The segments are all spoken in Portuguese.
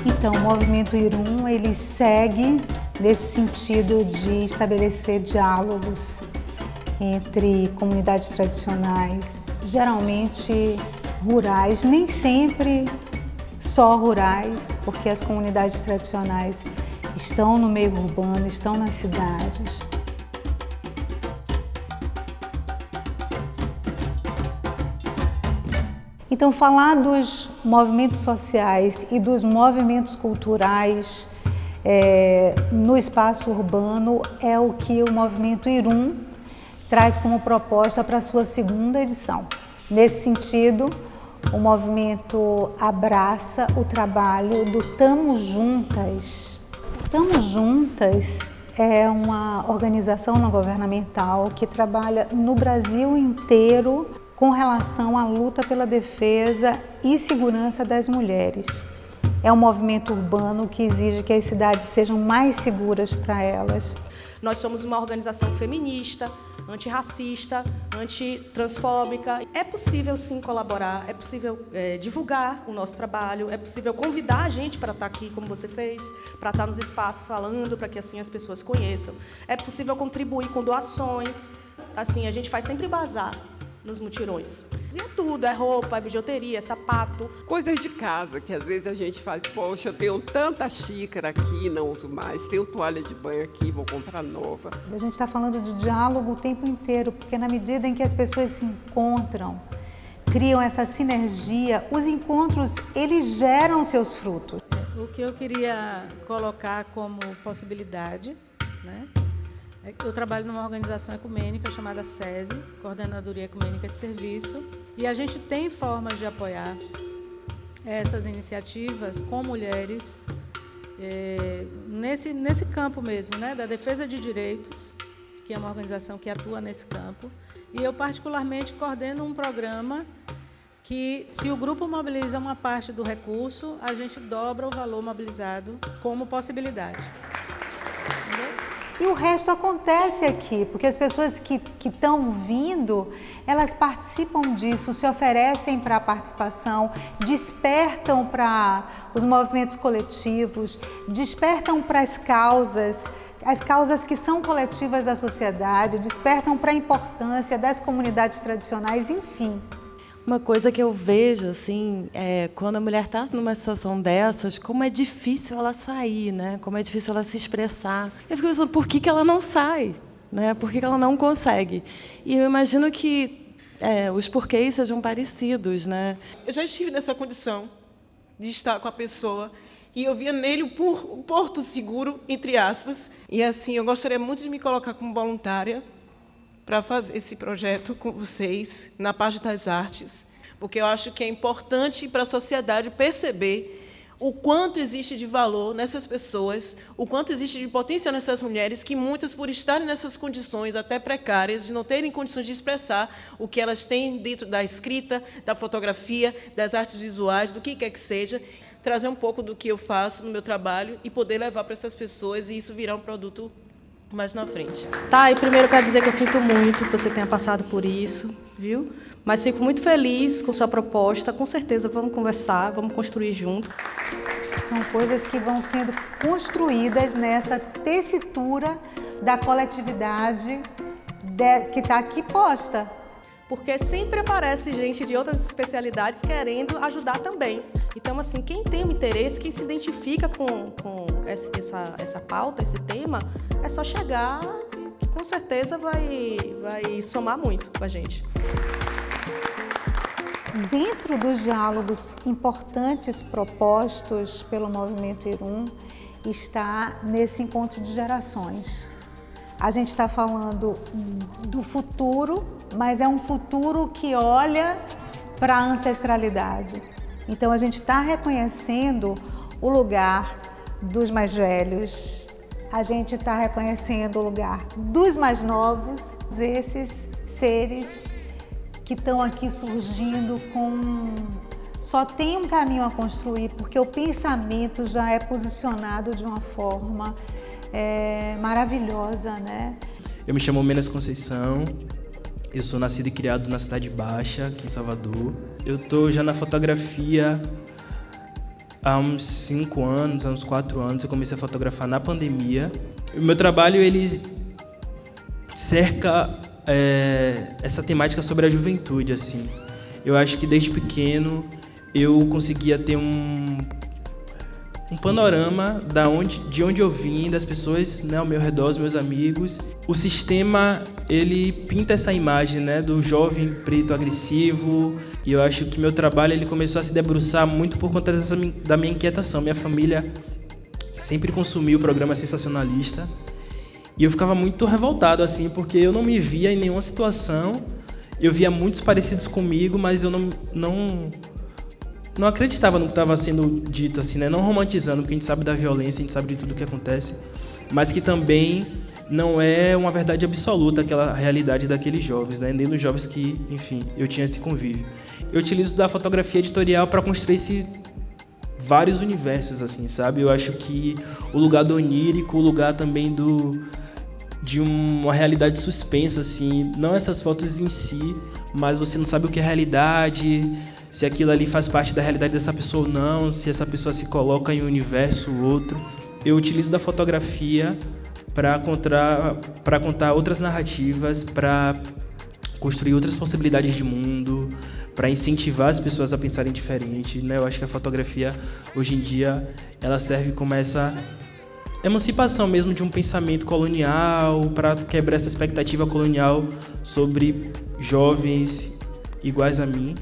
Então, o movimento Irum, ele segue nesse sentido de estabelecer diálogos entre comunidades tradicionais, geralmente rurais, nem sempre só rurais, porque as comunidades tradicionais estão no meio urbano, estão nas cidades. Então, falar dos movimentos sociais e dos movimentos culturais no espaço urbano é o que o movimento Irum traz como proposta para a sua segunda edição. Nesse sentido, o movimento abraça o trabalho do Tamo Juntas. Tamo Juntas é uma organização não governamental que trabalha no Brasil inteiro com relação à luta pela defesa e segurança das mulheres. É um movimento urbano que exige que as cidades sejam mais seguras para elas. Nós somos uma organização feminista, antirracista, antitransfóbica. É possível, sim, colaborar, é possível divulgar o nosso trabalho, é possível convidar a gente para estar aqui, como você fez, para estar nos espaços falando, para que assim as pessoas conheçam. É possível contribuir com doações. Assim, a gente faz sempre bazar nos mutirões. E é tudo, é roupa, é bijuteria, é sapato. Coisas de casa, que às vezes a gente faz, poxa, eu tenho tanta xícara aqui, não uso mais, tenho toalha de banho aqui, vou comprar nova. A gente está falando de diálogo o tempo inteiro, porque na medida em que as pessoas se encontram, criam essa sinergia, os encontros, eles geram seus frutos. O que eu queria colocar como possibilidade, né? Eu trabalho numa organização ecumênica chamada SESI, Coordenadoria Ecumênica de Serviço, e a gente tem formas de apoiar essas iniciativas com mulheres nesse campo mesmo, né, da defesa de direitos, que é uma organização que atua nesse campo. E eu, particularmente, coordeno um programa que, se o grupo mobiliza uma parte do recurso, a gente dobra o valor mobilizado como possibilidade. E o resto acontece aqui, porque as pessoas que estão vindo, elas participam disso, se oferecem para a participação, despertam para os movimentos coletivos, despertam para as causas que são coletivas da sociedade, despertam para a importância das comunidades tradicionais, enfim. Uma coisa que eu vejo, assim, quando a mulher está numa situação dessas, como é difícil ela sair, né? Como é difícil ela se expressar. Eu fico pensando, por que ela não sai? Né? Por que ela não consegue? E eu imagino que os porquês sejam parecidos, né? Eu já estive nessa condição de estar com a pessoa e eu via nele o porto seguro, entre aspas. E, assim, eu gostaria muito de me colocar como voluntária para fazer esse projeto com vocês na parte das artes, porque eu acho que é importante para a sociedade perceber o quanto existe de valor nessas pessoas, o quanto existe de potencial nessas mulheres, que muitas, por estarem nessas condições até precárias, de não terem condições de expressar o que elas têm dentro da escrita, da fotografia, das artes visuais, do que quer que seja, trazer um pouco do que eu faço no meu trabalho e poder levar para essas pessoas e isso virar um produto mais na frente. Tá, e primeiro eu quero dizer que eu sinto muito que você tenha passado por isso, viu? Mas fico muito feliz com sua proposta. Com certeza vamos conversar, vamos construir junto. São coisas que vão sendo construídas nessa tessitura da coletividade que está aqui posta. Porque sempre aparece gente de outras especialidades querendo ajudar também. Então, assim, quem tem um interesse, quem se identifica com essa pauta, esse tema, é só chegar e com certeza vai somar muito com a gente. Dentro dos diálogos importantes propostos pelo Movimento Irum, está nesse encontro de gerações. A gente está falando do futuro, mas é um futuro que olha para a ancestralidade. Então, a gente está reconhecendo o lugar dos mais velhos, a gente está reconhecendo o lugar dos mais novos, esses seres que estão aqui surgindo só tem um caminho a construir, porque o pensamento já é posicionado de uma forma maravilhosa, né? Eu me chamo Menas Conceição, eu sou nascido e criado na Cidade Baixa, aqui em Salvador. Eu estou já na fotografia há uns 5 anos, há uns 4 anos, eu comecei a fotografar na pandemia. O meu trabalho, ele cerca essa temática sobre a juventude, assim. Eu acho que desde pequeno eu conseguia ter um panorama de onde eu vim, das pessoas, né, ao meu redor, os meus amigos. O sistema, ele pinta essa imagem, né, do jovem preto agressivo, e eu acho que meu trabalho ele começou a se debruçar muito por conta da minha inquietação. Minha família sempre consumiu o programa sensacionalista, e eu ficava muito revoltado, assim, porque eu não me via em nenhuma situação. Eu via muitos parecidos comigo, mas eu não acreditava no que estava sendo dito, assim, né? Não romantizando, porque a gente sabe da violência, a gente sabe de tudo que acontece, mas que também não é uma verdade absoluta aquela realidade daqueles jovens, né? Nem dos jovens que, enfim, eu tinha esse convívio. Eu utilizo da fotografia editorial para construir vários universos, assim, sabe? Eu acho que o lugar do onírico, o lugar também de uma realidade suspensa, assim, não essas fotos em si, mas você não sabe o que é realidade, se aquilo ali faz parte da realidade dessa pessoa ou não, se essa pessoa se coloca em um universo ou outro. Eu utilizo da fotografia para contar outras narrativas, para construir outras possibilidades de mundo, para incentivar as pessoas a pensarem diferente, né? Eu acho que a fotografia, hoje em dia, ela serve como essa emancipação mesmo de um pensamento colonial, para quebrar essa expectativa colonial sobre jovens iguais a mim.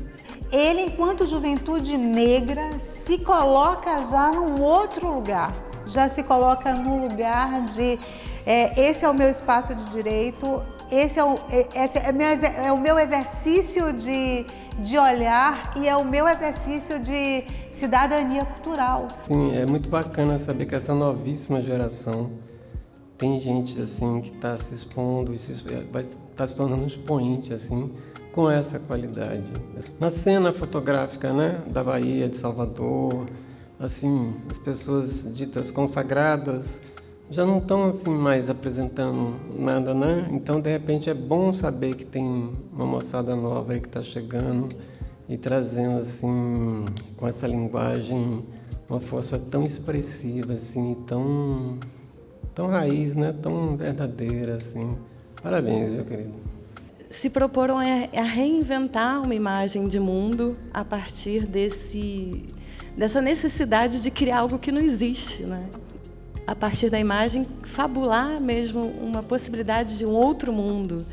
Ele, enquanto juventude negra, se coloca já num outro lugar. Já se coloca no lugar de esse é o meu espaço de direito, esse é o meu exercício de olhar e é o meu exercício de cidadania cultural. Sim, é muito bacana saber que essa novíssima geração tem gente assim que está se expondo, está se tornando um expoente assim, com essa qualidade. Na cena fotográfica, né, da Bahia, de Salvador, assim, as pessoas ditas consagradas já não estão assim mais apresentando nada, né? Então, de repente, é bom saber que tem uma moçada nova aí que está chegando e trazendo assim, com essa linguagem, uma força tão expressiva, assim, tão raiz, né? Tão verdadeira, assim. Parabéns, meu querido. Se proporam a reinventar uma imagem de mundo a partir dessa necessidade de criar algo que não existe, né? A partir da imagem, fabular mesmo uma possibilidade de um outro mundo.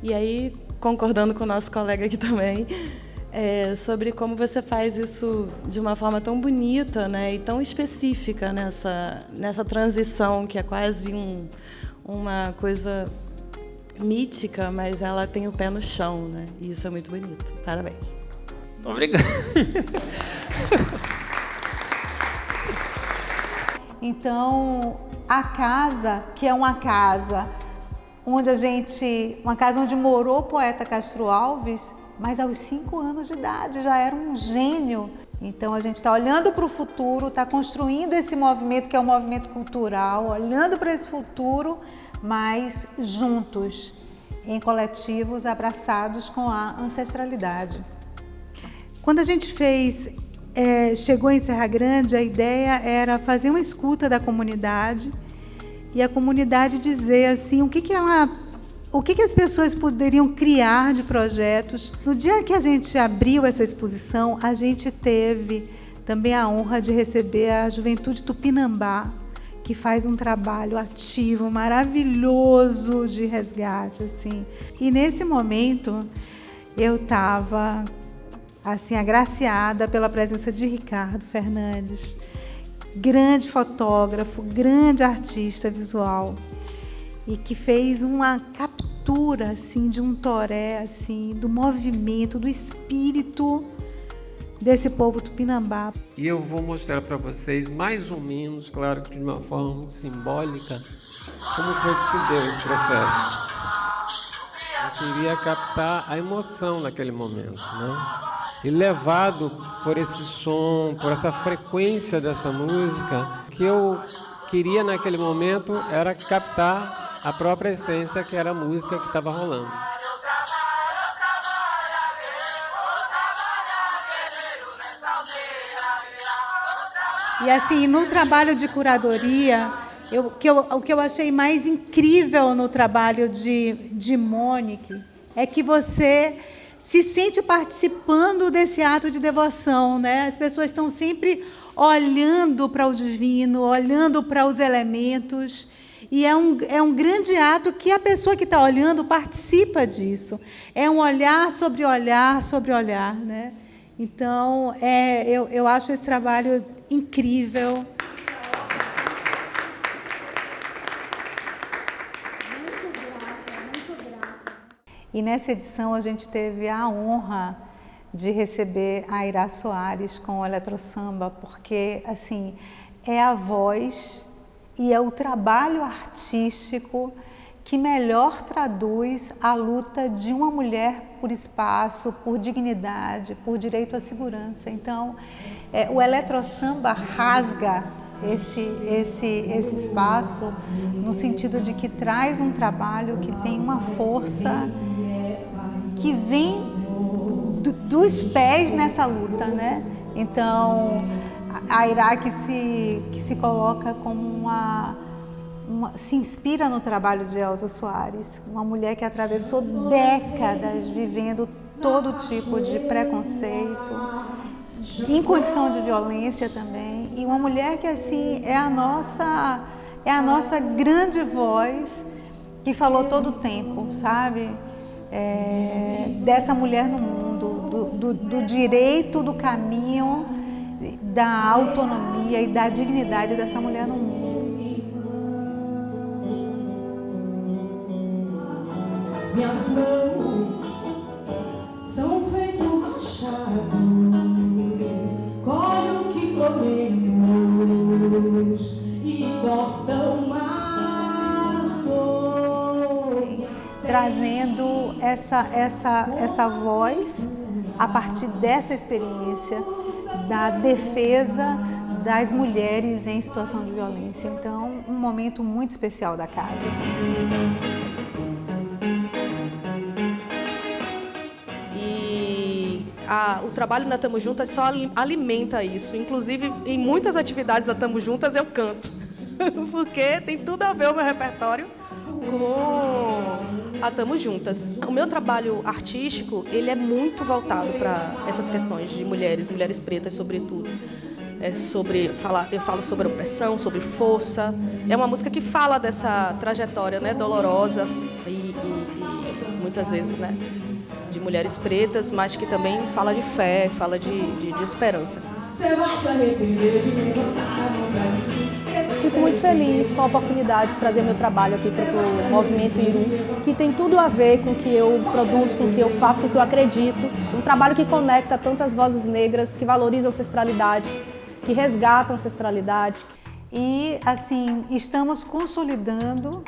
E aí, concordando com o nosso colega aqui também, sobre como você faz isso de uma forma tão bonita, né, e tão específica nessa transição, que é quase uma coisa mítica, mas ela tem o pé no chão, né? E isso é muito bonito. Parabéns. Obrigado. Então, a casa, que é uma casa onde morou o poeta Castro Alves, mas aos 5 anos de idade já era um gênio. Então a gente está olhando para o futuro, está construindo esse movimento que é um movimento cultural, olhando para esse futuro, mas juntos, em coletivos, abraçados com a ancestralidade. Quando a gente chegou em Serra Grande, a ideia era fazer uma escuta da comunidade e a comunidade dizer assim, o que as pessoas poderiam criar de projetos. No dia que a gente abriu essa exposição, a gente teve também a honra de receber a Juventude Tupinambá, que faz um trabalho ativo, maravilhoso de resgate, assim. E nesse momento eu estava assim, agraciada pela presença de Ricardo Fernandes, grande fotógrafo, grande artista visual, e que fez uma captura assim, de um toré, assim, do movimento, do espírito desse povo tupinambá. E eu vou mostrar para vocês, mais ou menos, claro que de uma forma muito simbólica, como foi que se deu esse processo. Eu queria captar a emoção naquele momento, né? E levado por esse som, por essa frequência dessa música, o que eu queria naquele momento era captar a própria essência, que era a música que estava rolando. E assim, no trabalho de curadoria, o que eu achei mais incrível no trabalho de Mônica é que você se sente participando desse ato de devoção, né? As pessoas estão sempre olhando para o divino, olhando para os elementos, e é um grande ato que a pessoa que está olhando participa disso. É um olhar sobre olhar sobre olhar, né? Então, eu acho esse trabalho incrível. E nessa edição a gente teve a honra de receber a Ira Soares com o Eletrosamba, porque assim, é a voz e é o trabalho artístico que melhor traduz a luta de uma mulher por espaço, por dignidade, por direito à segurança. Então, o Eletrosamba rasga esse espaço no sentido de que traz um trabalho que tem uma força que vem dos pés nessa luta, né? Então, a Ira que se coloca como se inspira no trabalho de Elza Soares, uma mulher que atravessou décadas vivendo todo tipo de preconceito, em condição de violência também, e uma mulher que assim é a nossa grande voz que falou todo o tempo, sabe? Dessa mulher no mundo, do direito, do caminho, da autonomia e da dignidade dessa mulher no mundo. Minhas mãos são feito machado, colhe o que comemos e cortam mato. Trazendo essa voz a partir dessa experiência da defesa das mulheres em situação de violência. Então, um momento muito especial da casa. O trabalho na Tamo Juntas só alimenta isso. Inclusive, em muitas atividades da Tamo Juntas eu canto, porque tem tudo a ver o meu repertório com a Tamo Juntas. O meu trabalho artístico, ele é muito voltado para essas questões de mulheres pretas, sobretudo. Eu falo sobre opressão, sobre força. É uma música que fala dessa trajetória, né, dolorosa e muitas vezes, né, de mulheres pretas, mas que também fala de fé, fala de esperança. Fico muito feliz com a oportunidade de trazer meu trabalho aqui para o Movimento Irum, que tem tudo a ver com o que eu produzo, com o que eu faço, com o que eu acredito. Um trabalho que conecta tantas vozes negras, que valoriza a ancestralidade, que resgata a ancestralidade. E, assim, estamos consolidando,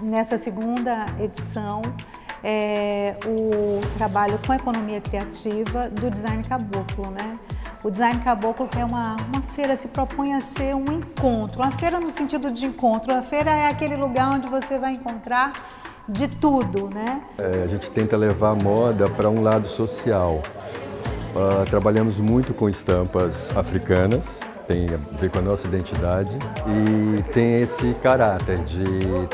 nessa segunda edição, o trabalho com economia criativa do Design Caboclo, né? O Design Caboclo, que é uma feira, se propõe a ser um encontro, uma feira no sentido de encontro. A feira é aquele lugar onde você vai encontrar de tudo, né? A gente tenta levar a moda para um lado social. Trabalhamos muito com estampas africanas, tem a ver com a nossa identidade e tem esse caráter de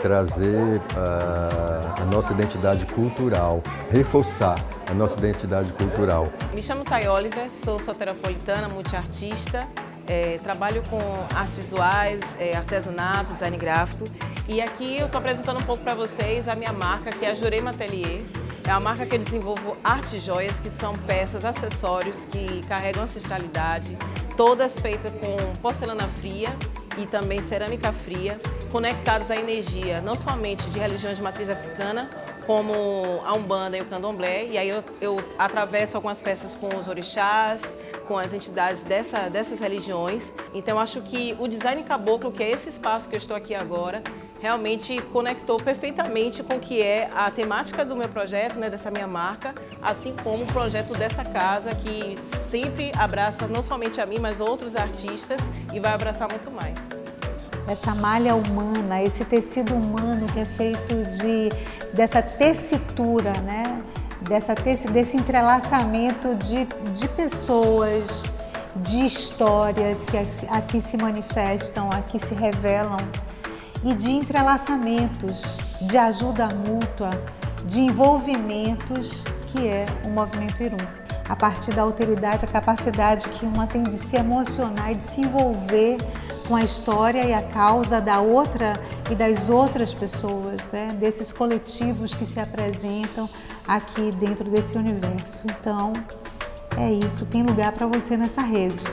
trazer a nossa identidade cultural, reforçar a nossa identidade cultural. Me chamo Thay Oliver, sou soteropolitana, multiartista, trabalho com artes visuais, artesanato, design gráfico, e aqui eu estou apresentando um pouco para vocês a minha marca, que é a Jurema Atelier. É uma marca que eu desenvolvo arte e joias, que são peças, acessórios que carregam ancestralidade, todas feitas com porcelana fria e também cerâmica fria, conectados à energia, não somente de religiões de matriz africana, como a Umbanda e o Candomblé, e aí eu atravesso algumas peças com os orixás, com as entidades dessas religiões. Então, acho que o Design Caboclo, que é esse espaço que eu estou aqui agora, realmente conectou perfeitamente com o que é a temática do meu projeto, né, dessa minha marca, assim como o projeto dessa casa, que sempre abraça não somente a mim, mas outros artistas, e vai abraçar muito mais. Essa malha humana, esse tecido humano que é feito dessa tessitura, né? Desse entrelaçamento de pessoas de histórias que aqui se manifestam, aqui se revelam, e de entrelaçamentos, de ajuda mútua, de envolvimentos, que é o movimento Irum. A partir da alteridade, a capacidade que uma tem de se emocionar e de se envolver com a história e a causa da outra e das outras pessoas, né? Desses coletivos que se apresentam aqui dentro desse universo. Então, é isso, tem lugar para você nessa rede.